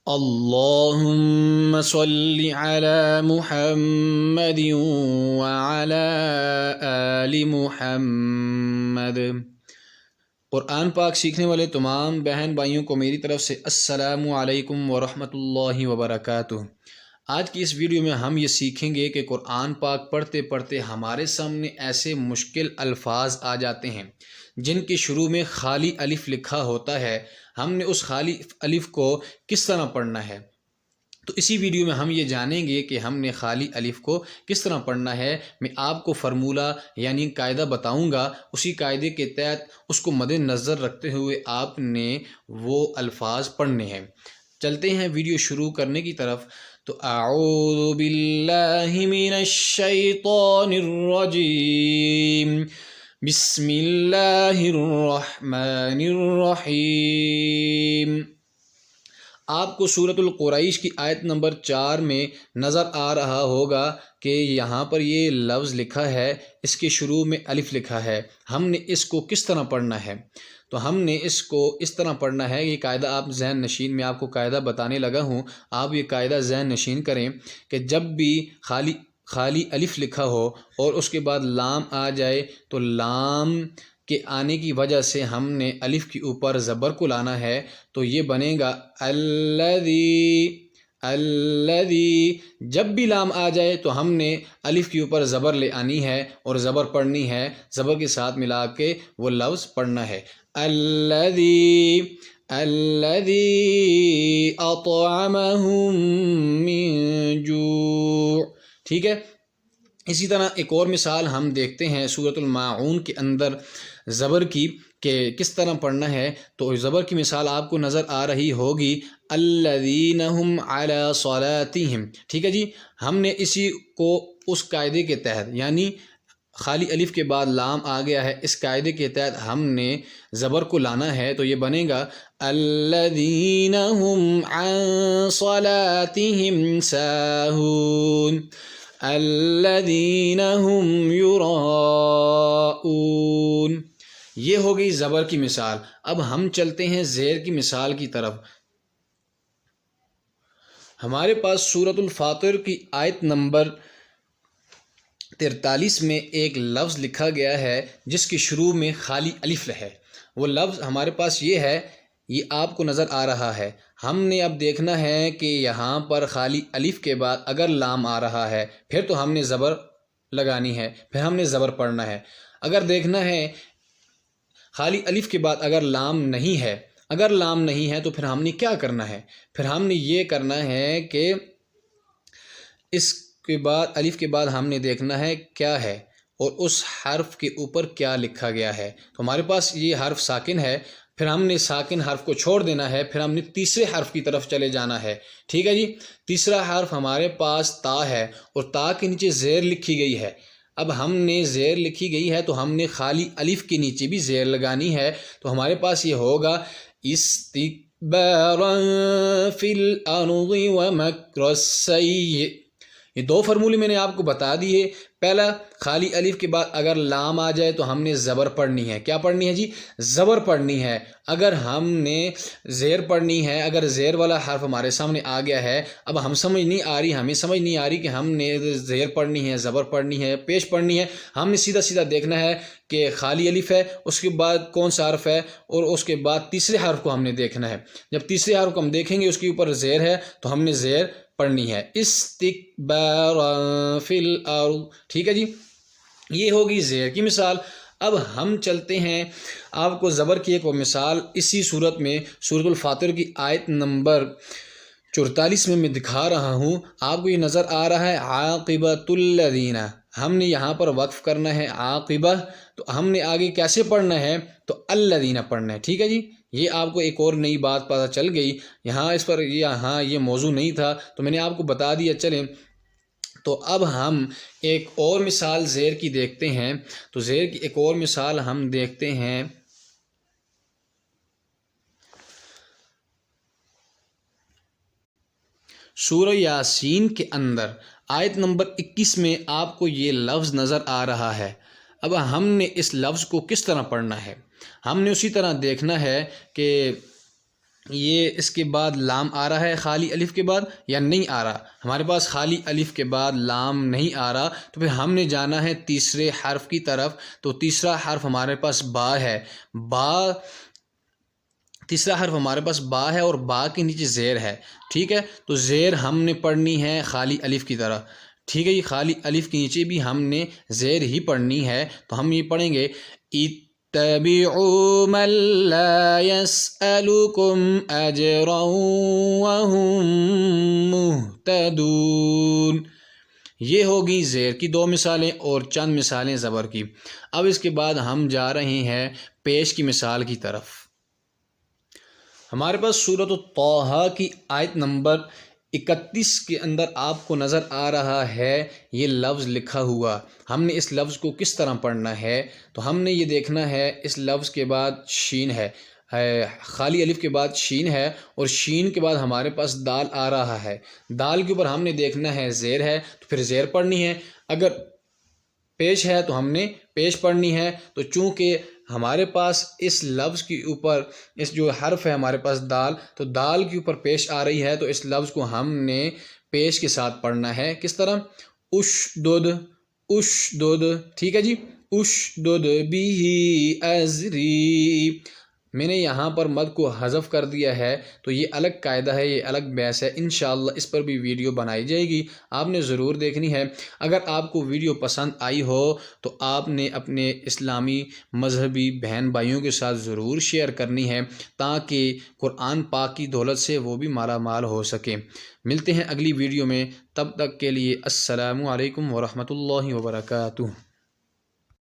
اللهم صل على محمد وعلى آل محمد۔ قرآن پاک سیکھنے والے تمام بہن بھائیوں کو میری طرف سے السلام علیکم ورحمۃ اللہ وبرکاتہ۔ آج کی اس ویڈیو میں ہم یہ سیکھیں گے کہ قرآن پاک پڑھتے پڑھتے ہمارے سامنے ایسے مشکل الفاظ آ جاتے ہیں جن کے شروع میں خالی الف لکھا ہوتا ہے، ہم نے اس خالی الف کو کس طرح پڑھنا ہے۔ تو اسی ویڈیو میں ہم یہ جانیں گے کہ ہم نے خالی الف کو کس طرح پڑھنا ہے۔ میں آپ کو فرمولہ یعنی قاعدہ بتاؤں گا، اسی قاعدے کے تحت اس کو مد نظر رکھتے ہوئے آپ نے وہ الفاظ پڑھنے ہیں۔ چلتے ہیں ویڈیو شروع کرنے کی طرف۔ تو اعوذ باللہ من الشیطان الرجیم، بسم اللہ الرحمن الرحیم۔ آپ کو سورۃ القریش کی آیت نمبر 4 میں نظر آ رہا ہوگا کہ یہاں پر یہ لفظ لکھا ہے، اس کے شروع میں الف لکھا ہے۔ ہم نے اس کو کس طرح پڑھنا ہے؟ تو ہم نے اس کو اس طرح پڑھنا ہے، یہ قاعدہ آپ ذہن نشین میں آپ کو قاعدہ بتانے لگا ہوں، آپ یہ قاعدہ ذہن نشین کریں کہ جب بھی خالی الف لکھا ہو اور اس کے بعد لام آ جائے تو لام کے آنے کی وجہ سے ہم نے الف کے اوپر زبر کو لانا ہے، تو یہ بنے گا الذی۔ جب بھی لام آ جائے تو ہم نے الف کے اوپر زبر لے آنی ہے اور زبر پڑھنی ہے، زبر کے ساتھ ملا کے وہ لفظ پڑھنا ہے، الذی اطعمہم من جوع۔ ٹھیک ہے، اسی طرح ایک اور مثال ہم دیکھتے ہیں سورۃ الماعون کے اندر زبر کی کہ کس طرح پڑھنا ہے۔ تو زبر کی مثال آپ کو نظر آ رہی ہوگی، الذین هم علی صلاتہم۔ ٹھیک ہے جی، ہم نے اسی کو اس قاعدے کے تحت یعنی خالی الف کے بعد لام آ گیا ہے، اس قاعدے کے تحت ہم نے زبر کو لانا ہے، تو یہ بنے گا الذین هم عن صلاتہم ساہون، الذین هم یراؤون۔ یہ ہو گئی زبر کی مثال۔ اب ہم چلتے ہیں زیر کی مثال کی طرف۔ ہمارے پاس سورۃ الفاطر کی آیت نمبر 43 میں ایک لفظ لکھا گیا ہے جس کے شروع میں خالی الف ہے۔ وہ لفظ ہمارے پاس یہ ہے، یہ آپ کو نظر آ رہا ہے۔ ہم نے اب دیکھنا ہے کہ یہاں پر خالی الف کے بعد اگر لام آ رہا ہے پھر تو ہم نے زبر لگانی ہے، پھر ہم نے زبر پڑھنا ہے۔ اگر دیکھنا ہے خالی الف کے بعد اگر لام نہیں ہے تو پھر ہم نے کیا کرنا ہے؟ پھر ہم نے یہ کرنا ہے کہ اس کے بعد الف کے بعد ہم نے دیکھنا ہے کیا ہے اور اس حرف کے اوپر کیا لکھا گیا ہے۔ تو ہمارے پاس یہ حرف ساکن ہے، پھر ہم نے ساکن حرف کو چھوڑ دینا ہے، پھر ہم نے تیسرے حرف کی طرف چلے جانا ہے۔ ٹھیک ہے جی، تیسرا حرف ہمارے پاس تا ہے اور تا کے نیچے زیر لکھی گئی ہے۔ اب ہم نے زیر لکھی گئی ہے تو ہم نے خالی الف کے نیچے بھی زیر لگانی ہے، تو ہمارے پاس یہ ہوگا استکبارا فی الارض ومکر السیئ۔ یہ دو فرمولے میں نے آپ کو بتا دیے۔ پہلا، خالی الف کے بعد اگر لام آ جائے تو ہم نے زبر پڑھنی ہے۔ کیا پڑھنی ہے جی؟ زبر پڑھنی ہے۔ اگر ہم نے زیر پڑھنی ہے، اگر زیر والا حرف ہمارے سامنے آ گیا ہے، اب ہمیں سمجھ نہیں آ رہی کہ ہم نے زیر پڑھنی ہے، زبر پڑھنی ہے، پیش پڑھنی ہے۔ ہم نے سیدھا دیکھنا ہے کہ خالی الف ہے، اس کے بعد کون سا حرف ہے اور اس کے بعد تیسرے حرف کو ہم نے دیکھنا ہے۔ جب تیسرے حرف کو ہم دیکھیں گے اس کے اوپر زیر ہے تو ہم نے زیر پڑھنی ہے، استکبارا فی الارض۔ ٹھیک ہے جی، یہ ہوگی زیر کی مثال۔ اب ہم چلتے ہیں آپ کو زبر کی ایک اور مثال اسی صورت میں سورۃ الفاطر کی آیت نمبر 44 میں دکھا رہا ہوں۔ آپ کو یہ نظر آ رہا ہے عاقبۃ الذین، ہم نے یہاں پر وقف کرنا ہے عاقبہ، تو ہم نے آگے کیسے پڑھنا ہے؟ تو الذین پڑھنا ہے۔ ٹھیک ہے جی، یہ آپ کو ایک اور نئی بات پتہ چل گئی، یہاں اس پر یہ موضوع نہیں تھا تو میں نے آپ کو بتا دیا۔ چلیں تو اب ہم ایک اور مثال زیر کی دیکھتے ہیں۔ تو زیر کی ایک اور مثال ہم دیکھتے ہیں، سورہ یاسین کے اندر آیت نمبر 21 میں آپ کو یہ لفظ نظر آ رہا ہے۔ اب ہم نے اس لفظ کو کس طرح پڑھنا ہے؟ ہم نے اسی طرح دیکھنا ہے کہ یہ اس کے بعد لام آ رہا ہے خالی الف کے بعد یا نہیں آ رہا؟ ہمارے پاس خالی الف کے بعد لام نہیں آ رہا، تو پھر ہم نے جانا ہے تیسرے حرف کی طرف۔ تو تیسرا حرف ہمارے پاس با ہے، تیسرا حرف ہمارے پاس با ہے اور با کے نیچے زیر ہے، ٹھیک ہے؟ تو زیر ہم نے پڑھنی ہے خالی الف کی طرح، ٹھیک ہے جی؟ خالی الف کے نیچے بھی ہم نے زیر ہی پڑھنی ہے، تو ہم یہ پڑھیں گے اتبعوا من لا يسألكم اجرا وهم مهتدون۔ یہ ہوگی زیر کی 2 مثالیں اور چند مثالیں زبر کی۔ اب اس کے بعد ہم جا رہے ہیں پیش کی مثال کی طرف۔ ہمارے پاس سورۃ طٰہٰ کی آیت نمبر 31 کے اندر آپ کو نظر آ رہا ہے یہ لفظ لکھا ہوا۔ ہم نے اس لفظ کو کس طرح پڑھنا ہے؟ تو ہم نے یہ دیکھنا ہے اس لفظ کے بعد شین ہے، خالی الف کے بعد شین ہے، اور شین کے بعد ہمارے پاس دال آ رہا ہے۔ دال کے اوپر ہم نے دیکھنا ہے زیر ہے، تو پھر زیر پڑھنی ہے۔ اگر پیش ہے تو ہم نے پیش پڑھنی ہے۔ تو چونکہ ہمارے پاس اس لفظ کے اوپر اس جو حرف ہے ہمارے پاس دال، تو دال کے اوپر پیش آ رہی ہے، تو اس لفظ کو ہم نے پیش کے ساتھ پڑھنا ہے۔ کس طرح؟ اشدد، اشدد، ٹھیک ہے جی؟ اشدد بہ ازری۔ میں نے یہاں پر مد کو حذف کر دیا ہے، تو یہ الگ قاعدہ ہے، یہ الگ بحث ہے، انشاءاللہ اس پر بھی ویڈیو بنائی جائے گی، آپ نے ضرور دیکھنی ہے۔ اگر آپ کو ویڈیو پسند آئی ہو تو آپ نے اپنے اسلامی مذہبی بہن بھائیوں کے ساتھ ضرور شیئر کرنی ہے، تاکہ قرآن پاک کی دولت سے وہ بھی مالا مال ہو سکیں۔ ملتے ہیں اگلی ویڈیو میں، تب تک کے لیے السلام علیکم ورحمۃ اللہ وبرکاتہ۔